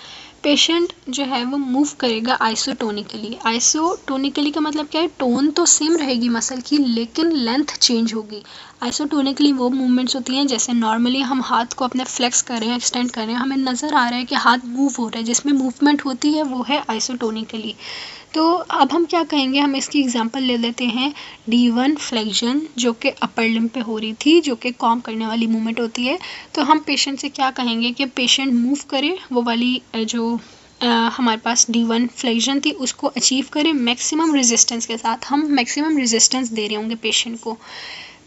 S1: पेशेंट जो है वो मूव करेगा आइसोटोनिकली। आइसोटोनिकली का मतलब क्या है, टोन तो सेम रहेगी मसल की लेकिन लेंथ चेंज होगी। आइसोटोनिकली वो मूवमेंट्स होती हैं जैसे नॉर्मली हम हाथ को अपने फ्लेक्स कर रहे हैं, एक्सटेंड कर रहे हैं, हमें नज़र आ रहा है कि हाथ मूव हो रहा है, जिसमें मूवमेंट होती है वो है आइसोटोनिकली। तो अब हम क्या कहेंगे, हम इसकी एग्जांपल ले लेते हैं D1 फ्लेक्शन जो कि अपर लिम्ब पे हो रही थी, जो कि कॉम करने वाली मूवमेंट होती है। तो हम पेशेंट से क्या कहेंगे कि पेशेंट मूव करे, वो वाली जो हमारे पास D1 फ्लेक्शन थी उसको अचीव करे मैक्सिमम रेजिस्टेंस के साथ। हम मैक्सिमम रेजिस्टेंस दे रहे होंगे पेशेंट को,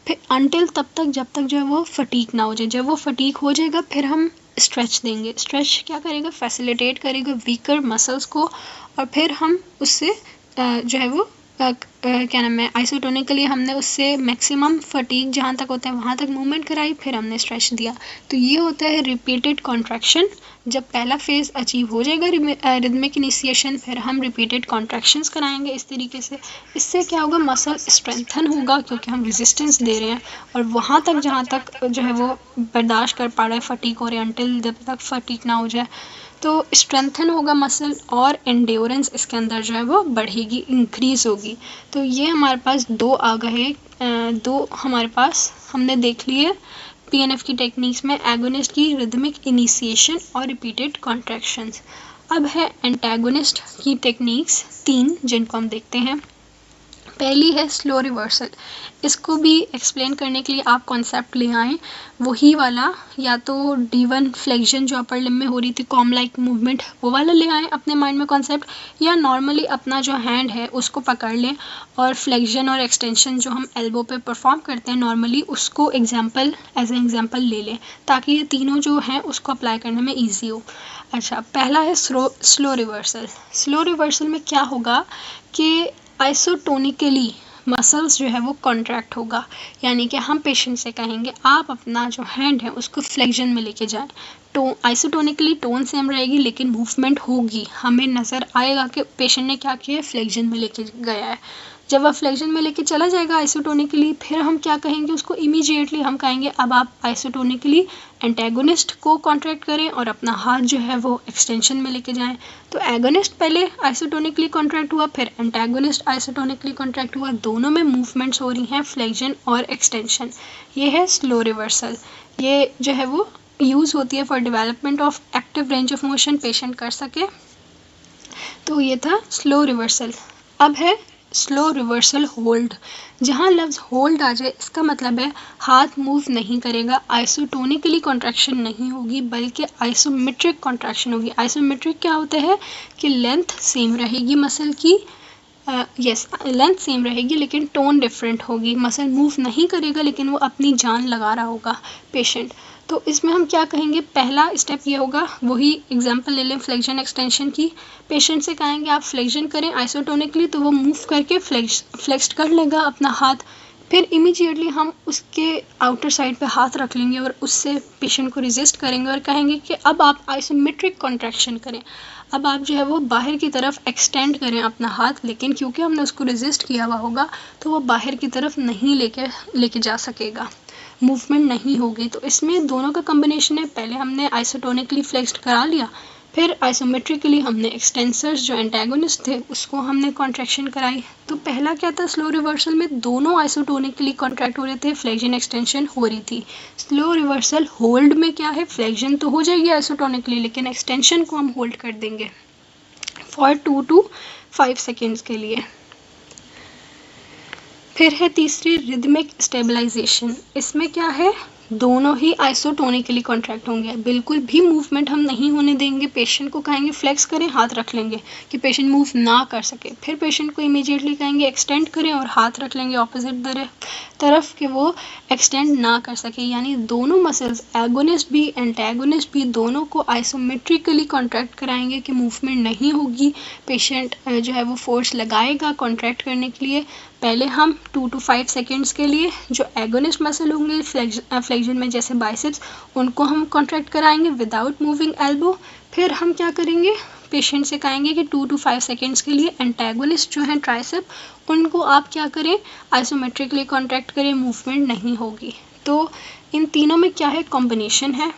S1: फिर अनटिल तब तक जब तक जो है वो फटीक ना हो जाए। जब वो फटीक हो जाएगा फिर हम स्ट्रेच देंगे। स्ट्रेच क्या करेगा, फैसिलिटेट करेगा वीकर मसल्स को, और फिर हम उससे जो है वो क्या नाम है, आइसोटोनिकली हमने उससे मैक्सिमम फटीक जहाँ तक होता है वहाँ तक मूवमेंट कराई, फिर हमने स्ट्रेच दिया। तो ये होता है रिपीटेड कॉन्ट्रैक्शन। जब पहला फेज़ अचीव हो जाएगा रिदमिक इनिशिएशन, फिर हम रिपीटेड कॉन्ट्रैक्शंस कराएंगे इस तरीके से। इससे क्या होगा, मसल स्ट्रेंथन होगा क्योंकि हम रेजिस्टेंस दे रहे हैं, और वहाँ तक जहाँ तक जो है वो बर्दाश्त कर पा रहा है फटीक हो रही है, अनटिल जब तक फटीक ना हो जाए, तो स्ट्रेंथन होगा मसल और एंड्योरेंस इसके अंदर जो है वो बढ़ेगी, इंक्रीज होगी। तो ये हमारे पास दो आ गए, दो हमारे पास हमने देख लिए PNF की टेक्निक्स में, एगोनिस्ट की रिदमिक इनिशिएशन और रिपीटेड कॉन्ट्रैक्शंस। अब है एंटागोनिस्ट की टेक्निक्स 3 जिनको हम देखते हैं। पहली है स्लो रिवर्सल। इसको भी एक्सप्लेन करने के लिए आप कॉन्सेप्ट ले आएँ वही वाला, या तो D1 फ्लेक्शन जो अपर लिम्ब में हो रही थी कॉम लाइक मूवमेंट, वो वाला ले आएँ अपने माइंड में कॉन्सेप्ट, या नॉर्मली अपना जो हैंड है उसको पकड़ लें और फ्लेक्शन और एक्सटेंशन जो हम एल्बो पे परफॉर्म करते हैं नॉर्मली उसको एज एन एग्जाम्पल ले लें, ताकि ये तीनों जो हैं उसको अप्लाई करने में ईजी हो। अच्छा, पहला है स्लो रिवर्सल। स्लो रिवर्सल में क्या होगा कि आइसोटोनिकली मसल्स जो है वो कॉन्ट्रैक्ट होगा, यानी कि हम पेशेंट से कहेंगे आप अपना जो हैंड है उसको फ्लेक्शन में लेके जाएं। आइसोटोनिकली टोन सेम रहेगी लेकिन मूवमेंट होगी, हमें नज़र आएगा कि पेशेंट ने क्या किया है, फ्लेक्शन में लेके गया है। जब वह फ्लेक्शन में लेके चला जाएगा आइसोटोनिकली, फिर हम क्या कहेंगे उसको, इमीडिएटली हम कहेंगे अब आप आइसोटोनिकली एंटेगोनिस्ट को कॉन्ट्रैक्ट करें और अपना हाथ जो है वो एक्सटेंशन में लेके जाएं। तो एगोनिस्ट पहले आइसोटोनिकली कॉन्ट्रैक्ट हुआ, फिर एंटेगोनिस्ट आइसोटोनिकली कॉन्ट्रैक्ट हुआ, दोनों में मूवमेंट्स हो रही हैं फ्लेक्शन और एक्सटेंशन। ये है स्लो रिवर्सल। ये जो है वो यूज़ होती है for development of active range of motion, patient कर सके। तो ये था स्लो रिवर्सल। अब है स्लो रिवर्सल होल्ड। जहाँ लफ्ज़ होल्ड आ जाए इसका मतलब है हाथ मूव नहीं करेगा, आइसोटोनिकली कॉन्ट्रैक्शन नहीं होगी बल्कि आइसोमेट्रिक कॉन्ट्रैक्शन होगी। आइसोमेट्रिक क्या होता है कि लेंथ सेम रहेगी मसल की, लेंथ सेम रहेगी लेकिन टोन डिफरेंट होगी, मसल मूव नहीं करेगा लेकिन वो अपनी जान लगा रहा होगा पेशेंट। तो इसमें हम क्या कहेंगे, पहला स्टेप ये होगा, वही एग्जांपल ले लें फ्लेक्शन एक्सटेंशन की। पेशेंट से कहेंगे आप फ्लेक्शन करें आइसोटोनिकली, तो वो मूव करके फ्लेक्स्ड कर लेगा अपना हाथ। फिर इमीडिएटली हम उसके आउटर साइड पे हाथ रख लेंगे और उससे पेशेंट को रेजिस्ट करेंगे और कहेंगे कि अब आप आइसोमेट्रिक कॉन्ट्रैक्शन करें। अब आप जो है वो बाहर की तरफ एक्सटेंड करें अपना हाथ, लेकिन क्योंकि हमने उसको रेजिस्ट किया हुआ होगा तो वो बाहर की तरफ नहीं लेके जा सकेगा, मूवमेंट नहीं होगी। तो इसमें दोनों का कॉम्बिनेशन है, पहले हमने आइसोटोनिकली फ्लेक्स्ड करा लिया, फिर आइसोमेट्रिकली हमने एक्सटेंसर्स जो एंटेगोनिस्ट थे उसको हमने कॉन्ट्रैक्शन कराई। तो पहला क्या था, स्लो रिवर्सल में दोनों आइसोटोनिकली कॉन्ट्रैक्ट हो रहे थे, फ्लेक्शन एक्सटेंशन हो रही थी। स्लो रिवर्सल होल्ड में क्या है, फ्लेक्शन तो हो जाएगी आइसोटोनिकली लेकिन एक्सटेंशन को हम होल्ड कर देंगे फॉर 2 to 5 सेकेंड्स के लिए। फिर है तीसरी रिदमिक स्टेबलाइजेशन। इसमें क्या है, दोनों ही आइसोटोनिकली कॉन्ट्रैक्ट होंगे, बिल्कुल भी मूवमेंट हम नहीं होने देंगे। पेशेंट को कहेंगे फ्लेक्स करें, हाथ रख लेंगे कि पेशेंट मूव ना कर सके। फिर पेशेंट को इमीडिएटली कहेंगे एक्सटेंड करें और हाथ रख लेंगे ऑपोजिट तरफ कि वो एक्सटेंड ना कर सके। यानी दोनों मसल्स, एगोनिस्ट भी एंटेगोनिस्ट भी, दोनों को आइसोमेट्रिकली कॉन्ट्रैक्ट कराएंगे कि मूवमेंट नहीं होगी। पेशेंट जो है वो फोर्स लगाएगा कॉन्ट्रैक्ट करने के लिए। पहले हम 2 to 5 सेकेंड्स के लिए जो एगोनिस्ट मसल होंगे फ्लेक्शन में, जैसे बाइसेप्स, उनको हम कॉन्ट्रैक्ट कराएंगे विदाउट मूविंग एल्बो। फिर हम क्या करेंगे, पेशेंट से कहेंगे कि 2 to 5 सेकेंड्स के लिए एंटेगोनिस्ट जो हैं ट्राइसेप, उनको आप क्या करें, आइसोमेट्रिकली कॉन्ट्रैक्ट करें, मूवमेंट नहीं होगी। तो इन तीनों में क्या है, कॉम्बिनेशन है।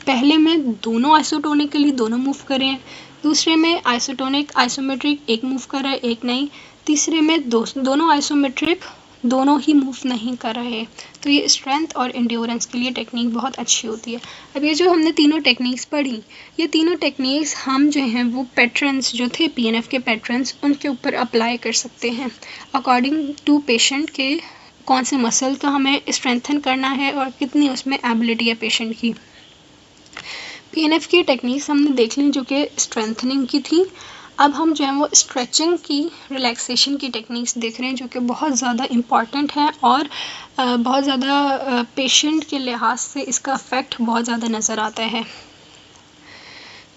S1: पहले में दोनों आइसोटोनिकली दोनों मूव करें, दूसरे में आइसोटोनिक आइसोमेट्रिक एक मूव कर रहा है एक नहीं, तीसरे में दोनों आइसोमेट्रिक दोनों ही मूव नहीं कर रहे। तो ये स्ट्रेंथ और एंड्योरेंस के लिए टेक्निक बहुत अच्छी होती है। अब ये जो हमने तीनों टेक्निक्स पढ़ी, ये तीनों टेक्निक्स हम जो हैं वो पैटर्न्स जो थे पीएनएफ के पैटर्न्स, उनके ऊपर अप्लाई कर सकते हैं अकॉर्डिंग टू पेशेंट के कौन से मसल का हमें स्ट्रेंथन करना है और कितनी उसमें एबिलिटी है पेशेंट की। पीएनएफ की टेक्निक्स हमने देख ली जो कि स्ट्रेंथनिंग की थी। अब हम जो है वो स्ट्रेचिंग की, रिलैक्सेशन की टेक्निक्स देख रहे हैं जो कि बहुत ज़्यादा इम्पॉर्टेंट है और बहुत ज़्यादा पेशेंट के लिहाज से इसका इफ़ेक्ट बहुत ज़्यादा नज़र आता है।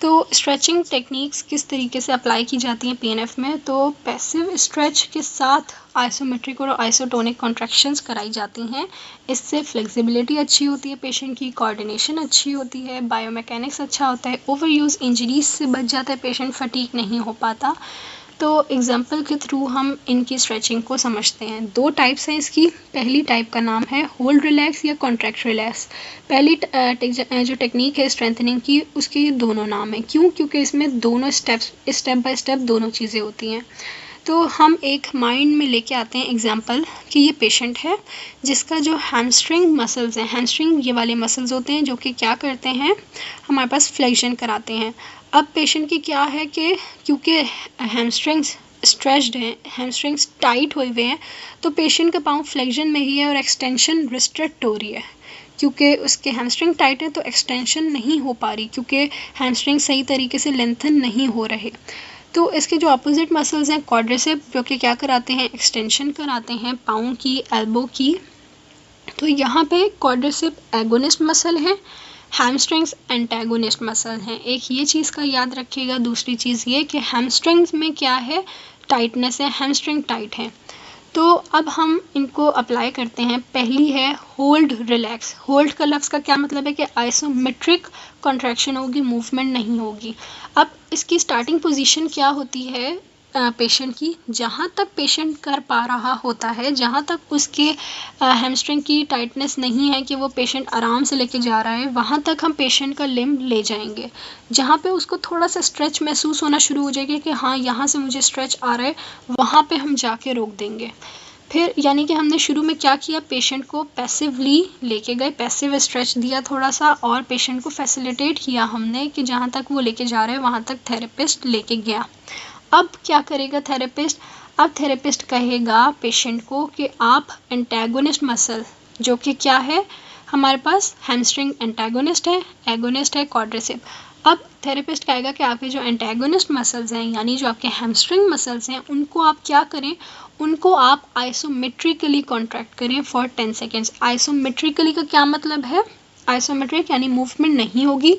S1: तो स्ट्रेचिंग टेक्निक्स किस तरीके से अप्लाई की जाती हैं पीएनएफ में, तो पैसिव स्ट्रेच के साथ आइसोमेट्रिक और आइसोटोनिक कॉन्ट्रैक्शंस कराई जाती हैं। इससे फ्लेक्सिबिलिटी अच्छी होती है पेशेंट की, कोऑर्डिनेशन अच्छी होती है, बायोमैकेनिक्स अच्छा होता है, ओवर यूज़ इंजरीज से बच जाता है पेशेंट, फटीग नहीं हो पाता। तो एग्जांपल के थ्रू हम इनकी स्ट्रेचिंग को समझते हैं। 2 टाइप्स हैं इसकी। पहली टाइप का नाम है होल्ड रिलैक्स या कॉन्ट्रैक्ट रिलैक्स। पहली जो टेक्निक है स्ट्रेंथनिंग की, उसके ये दोनों नाम हैं। क्यों? क्योंकि इसमें दोनों स्टेप बाय स्टेप दोनों चीज़ें होती हैं। तो हम एक माइंड में लेके आते हैं एग्जांपल कि ये पेशेंट है जिसका जो हैमस्ट्रिंग मसल्स हैं, हैमस्ट्रिंग ये वाले मसल्स होते हैं जो कि क्या करते हैं, हमारे पास फ्लेक्शन कराते हैं। अब पेशेंट की क्या है कि क्योंकि हैमस्ट्रिंग्स स्ट्रेच्ड हैं, हैमस्ट्रिंग्स टाइट हुए हुए हैं, तो पेशेंट का पाँव फ्लेक्शन में ही है और एक्सटेंशन रिस्ट्रिक्ट हो रही है। क्योंकि उसके हैमस्ट्रिंग टाइट है तो एक्सटेंशन नहीं हो पा रही, क्योंकि हैमस्ट्रिंग सही तरीके से लेंथन नहीं हो रहे। तो इसके जो अपोजिट मसल्स हैं क्वाड्रिसेप, जो कि क्या कराते हैं, एक्सटेंशन कराते हैं पाँव की, एल्बो की। तो यहाँ पे क्वाड्रिसेप एगोनिस्ट मसल है, हैमस्ट्रिंग्स एंटेगोनिस्ट मसल हैं। एक ये चीज़ का याद रखिएगा। दूसरी चीज़ ये कि हैमस्ट्रिंग्स में क्या है, टाइटनेस है, हैमस्ट्रिंग टाइट है। तो अब हम इनको अप्लाई करते हैं। पहली है होल्ड रिलैक्स। होल्ड का लफ्ज़ का क्या मतलब है कि आइसोमेट्रिक कॉन्ट्रैक्शन होगी, मूवमेंट नहीं होगी। अब इसकी स्टार्टिंग पोजीशन क्या होती है, पेशेंट की, जहाँ तक पेशेंट कर पा रहा होता है, जहाँ तक उसके हैमस्ट्रिंग की टाइटनेस नहीं है कि वो पेशेंट आराम से लेके जा रहा है, वहाँ तक हम पेशेंट का लिम्ब ले जाएंगे। जहाँ पे उसको थोड़ा सा स्ट्रेच महसूस होना शुरू हो जाएगा कि हाँ यहाँ से मुझे स्ट्रेच आ रहा है, वहाँ पे हम जाके रोक देंगे। फिर यानी कि हमने शुरू में क्या किया, पेशेंट को पैसिवली लेके गए, पैसिव स्ट्रेच दिया थोड़ा सा, और पेशेंट को फैसिलिटेट किया हमने कि जहाँ तक वो लेके जा रहा है वहाँ तक थेरेपिस्ट लेके गया। अब क्या करेगा थेरेपिस्ट, अब थेरेपिस्ट कहेगा पेशेंट को कि आप एंटेगोनिस्ट मसल, जो कि क्या है हमारे पास हैमस्ट्रिंग एंटेगोनिस्ट है, एगोनिस्ट है क्वाड्रिसेप। अब थेरेपिस्ट कहेगा कि आपके जो एंटेगोनिस्ट मसल्स हैं, यानी जो आपके हैमस्ट्रिंग मसल्स हैं, उनको आप क्या करें, उनको आप आइसोमेट्रिकली कॉन्ट्रैक्ट करें फॉर 10 सेकेंड्स। आइसोमेट्रिकली का क्या मतलब है, आइसोमेट्रिक यानी मूवमेंट नहीं होगी।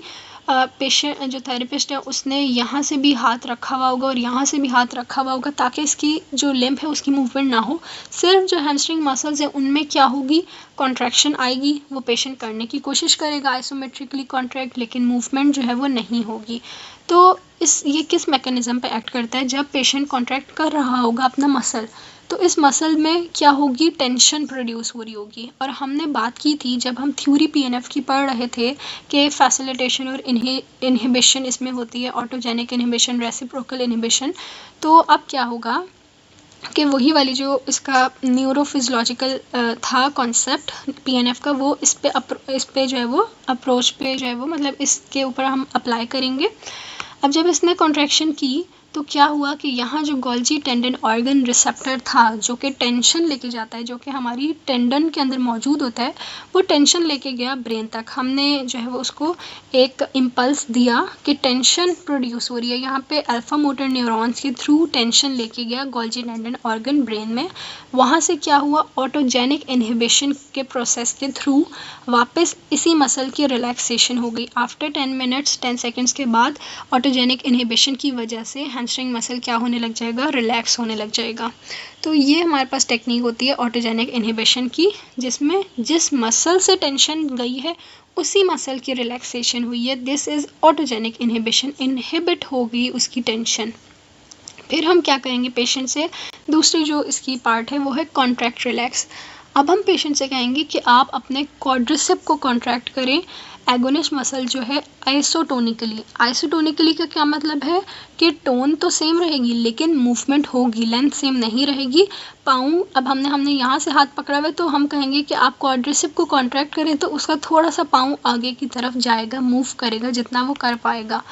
S1: पेशेंट जो थेरेपिस्ट है उसने यहाँ से भी हाथ रखा हुआ होगा और यहाँ से भी हाथ रखा हुआ होगा, ताकि इसकी जो लिम्ब है उसकी मूवमेंट ना हो। सिर्फ जो हैमस्ट्रिंग मसल्स है उनमें क्या होगी, कॉन्ट्रैक्शन आएगी, वो पेशेंट करने की कोशिश करेगा आइसोमेट्रिकली कॉन्ट्रैक्ट, लेकिन मूवमेंट जो है वो नहीं होगी। तो ये किस मैकेनिज्म पे एक्ट करता है, जब पेशेंट कॉन्ट्रैक्ट कर रहा होगा अपना मसल, तो इस मसल में क्या होगी, टेंशन प्रोड्यूस हो रही होगी। और हमने बात की थी जब हम थ्योरी पीएनएफ की पढ़ रहे थे कि फैसिलिटेशन और इनहिबिशन इसमें होती है, ऑटोजेनिक इनहिबिशन, रेसिप्रोकल इनहिबिशन। तो अब क्या होगा कि वही वाली जो इसका न्यूरोफिजियोलॉजिकल था कॉन्सेप्ट पीएनएफ का, वो इस पे जो है वो अप्रोच पे जो है वो मतलब इसके ऊपर हम अप्लाई करेंगे। अब जब इसने कॉन्ट्रैक्शन की तो क्या हुआ कि यहाँ जो गोल्जी टेंडन ऑर्गन रिसेप्टर था, जो कि टेंशन लेके जाता है, जो कि हमारी टेंडन के अंदर मौजूद होता है, वो टेंशन लेके गया ब्रेन तक। हमने जो है वो उसको एक इम्पल्स दिया कि टेंशन प्रोड्यूस हो रही है, यहाँ पे अल्फा मोटर न्यूरॉन्स के थ्रू टेंशन लेके गया गोल्जी टेंडन ऑर्गन ब्रेन में। वहाँ से क्या हुआ, ऑटोजेनिक इनहिबिशन के प्रोसेस के थ्रू वापस इसी मसल की रिलैक्सेशन हो गई। आफ्टर 10 मिनट्स 10 सेकेंड्स के बाद ऑटोजेनिक इनहिबिशन की वजह से हैमस्ट्रिंग मसल क्या होने लग जाएगा, रिलैक्स होने लग जाएगा। तो ये हमारे पास टेक्निक होती है ऑटोजेनिक इनहिबिशन की, जिसमें जिस मसल से टेंशन गई है उसी मसल की रिलैक्सेशन हुई है। This is autogenic inhibition, inhibit हो गई उसकी टेंशन। फिर हम क्या करेंगे पेशेंट से, दूसरी जो इसकी पार्ट है वो है कॉन्ट्रैक्ट रिलैक्स। अब हम पेशेंट से कहेंगे कि आप अपने क्वाड्रिसेप को कॉन्ट्रैक्ट करें, एगोनिस्ट मसल जो है आइसोटोनिकली। आइसोटोनिकली का क्या मतलब है कि टोन तो सेम रहेगी लेकिन मूवमेंट होगी, लेंथ सेम नहीं रहेगी। पाँव, अब हमने यहाँ से हाथ पकड़ा हुआ है, तो हम कहेंगे कि आप क्वाड्रिसेप को कॉन्ट्रैक्ट करें तो उसका थोड़ा सा पाँव आगे की तरफ जाएगा, मूव करेगा जितना वो कर पाएगा।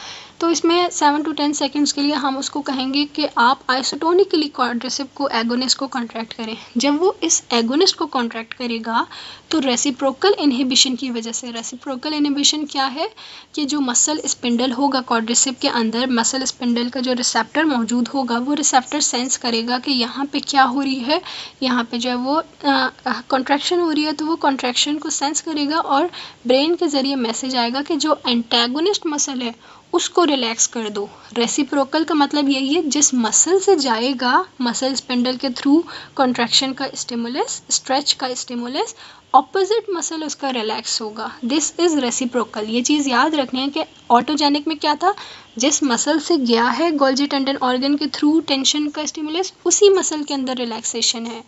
S1: तो इसमें 7 to 10 सेकेंड्स के लिए हम उसको कहेंगे कि आप आइसोटोनिकली क्वाड्रिसेप को, एगोनिस्ट को कॉन्ट्रैक्ट करें। जब वो इस एगोनिस्ट को कॉन्ट्रैक्ट करेगा तो रेसिप्रोकल इनहिबिशन की वजह से, रेसिप्रोकल इनहिबिशन क्या है कि जो मसल स्पिंडल होगा क्वाड्रिसेप के अंदर, मसल स्पिंडल का जो रिसेप्टर मौजूद होगा, वो रिसेप्टर सेंस करेगा कि यहाँ पे क्या हो रही है, यहाँ पे जो है वो कॉन्ट्रैक्शन हो रही है, तो वो कॉन्ट्रैक्शन को सेंस करेगा और ब्रेन के ज़रिए मैसेज आएगा कि जो एंटेगोनिस्ट मसल है उसको रिलैक्स कर दो। रेसिप्रोकल का मतलब यही है, जिस मसल से जाएगा मसल स्पिंडल के थ्रू कॉन्ट्रैक्शन का स्टिमुलस, स्ट्रेच का स्टिमुलस, ऑपोजिट मसल उसका रिलैक्स होगा। This is reciprocal. ये चीज़ याद रखनी है कि ऑटोजेनिक में क्या था, जिस मसल से गया है गोल्जी टेंडन ऑर्गन के थ्रू टेंशन का स्टिमुलस, उसी मसल के अंदर रिलैक्सेशन है।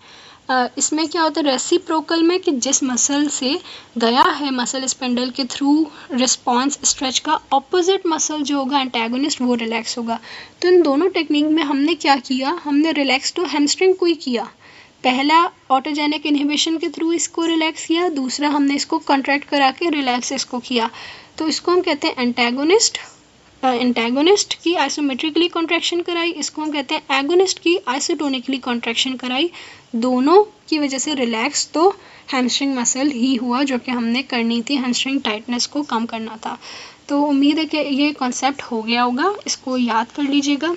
S1: इसमें क्या होता है रेसिप्रोकल में कि जिस मसल से गया है मसल स्पिंडल के थ्रू रिस्पॉन्स स्ट्रेच का, ऑपोजिट मसल जो होगा एंटेगोनिस्ट वो रिलैक्स होगा। तो इन दोनों टेक्निक में हमने क्या किया, हमने रिलैक्स तो हैमस्ट्रिंग को ही किया। पहला ऑटोजेनिक इनहिबिशन के थ्रू इसको रिलैक्स किया, दूसरा हमने इसको कॉन्ट्रैक्ट करा के रिलैक्स इसको किया। तो इसको हम कहते हैं एंटेगोनिस्ट। एंटेगोनिस्ट की आइसोमेट्रिकली कॉन्ट्रैक्शन कराई, इसको हम कहते हैं एगोनिस्ट की आइसोटोनिकली कॉन्ट्रैक्शन कराई। दोनों की वजह से रिलैक्स तो हैमस्ट्रिंग मसल ही हुआ, जो कि हमने करनी थी, हैमस्ट्रिंग टाइटनेस को कम करना था। तो उम्मीद है कि ये कॉन्सेप्ट हो गया होगा, इसको याद कर लीजिएगा।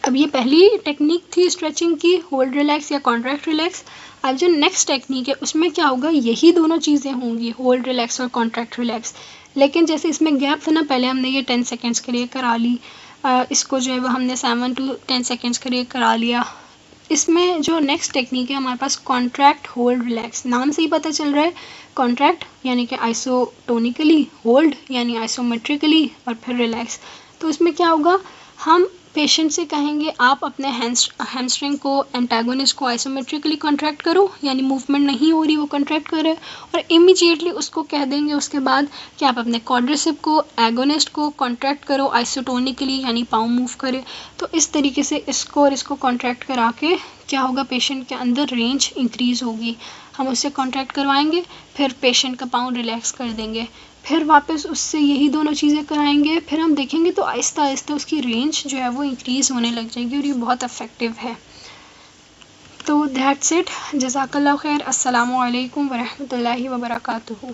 S1: अब ये पहली टेक्निक थी स्ट्रेचिंग की, होल्ड रिलैक्स या कॉन्ट्रैक्ट रिलैक्स। अब जो नेक्स्ट टेक्निक है उसमें क्या होगा, यही दोनों चीज़ें होंगी, होल्ड रिलैक्स और कॉन्ट्रैक्ट रिलैक्स। लेकिन जैसे इसमें गैप था ना, पहले हमने ये 10 सेकेंड्स के लिए करा ली, इसको जो है वो हमने 7 to 10 सेकेंड्स के लिए करा लिया। इसमें जो नेक्स्ट टेक्निक है हमारे पास कॉन्ट्रैक्ट होल्ड रिलैक्स। नाम से ही पता चल रहा है, कॉन्ट्रैक्ट यानी कि आइसोटोनिकली, होल्ड यानी आइसोमेट्रिकली और फिर रिलैक्स। तो इसमें क्या होगा, हम पेशेंट से कहेंगे आप अपने हैमस्ट्रिंग को एंटागोनिस्ट को आइसोमेट्रिकली कॉन्ट्रैक्ट करो, यानी मूवमेंट नहीं हो रही वो कॉन्ट्रैक्ट करे, और इमीडिएटली उसको कह देंगे उसके बाद कि आप अपने क्वाड्रिसेप को एगोनिस्ट को कॉन्ट्रैक्ट करो आइसोटोनिकली, यानी पाँव मूव करे। तो इस तरीके से इसको और इसको कॉन्ट्रैक्ट करा के क्या होगा, पेशेंट के अंदर रेंज इंक्रीज़ होगी। हम उससे कॉन्ट्रैक्ट करवाएंगे, फिर पेशेंट का पाँव रिलैक्स कर देंगे, फिर वापस उससे यही दोनों चीज़ें कराएंगे, फिर हम देखेंगे तो आहिस्ता आहिस्ता उसकी रेंज जो है वो इंक्रीज़ होने लग जाएगी और ये बहुत इफ़ेक्टिव है। तो दैट्स इट। जज़ाकल्लाह खैर। अस्सलामु अलैकुम वरहमतुल्लाहि वबरकातुहू।